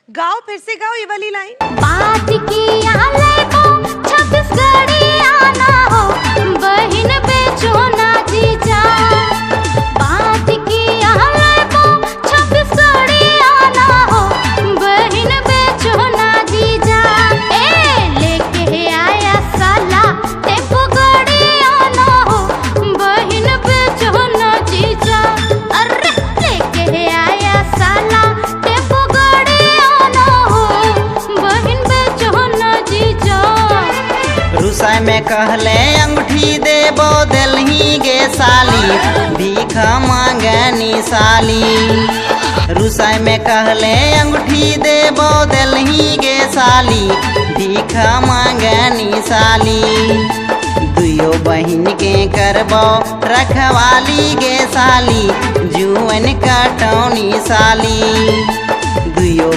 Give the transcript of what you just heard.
गाओ, फिर से गाओ ये वाली लाइन। बात किया लेको छत्तीसगढ़ी आना हो, बहिन बेचो ना जीजा। बात किया लेको छत्तीसगढ़ी आना हो, बहिन बेचो ना जीजा। लेके आया साला टेम्पो गाड़ी आना हो, बहिन बेचो ना जीजा। अरे लेके आया साला टेम्पो गाड़ी आना हो, बहिन बेचो ना जीजा। रुसाई में कहले अंगूठी देबो देलही गे साली, भीख मांगनी साली। रुसाई में कहले अंगूठी देबो देलही गे साली, भीख मांगनी साली। दुयो बहिन के करबो रखवाली गे साली, जुअन कटौनी साली। दुयो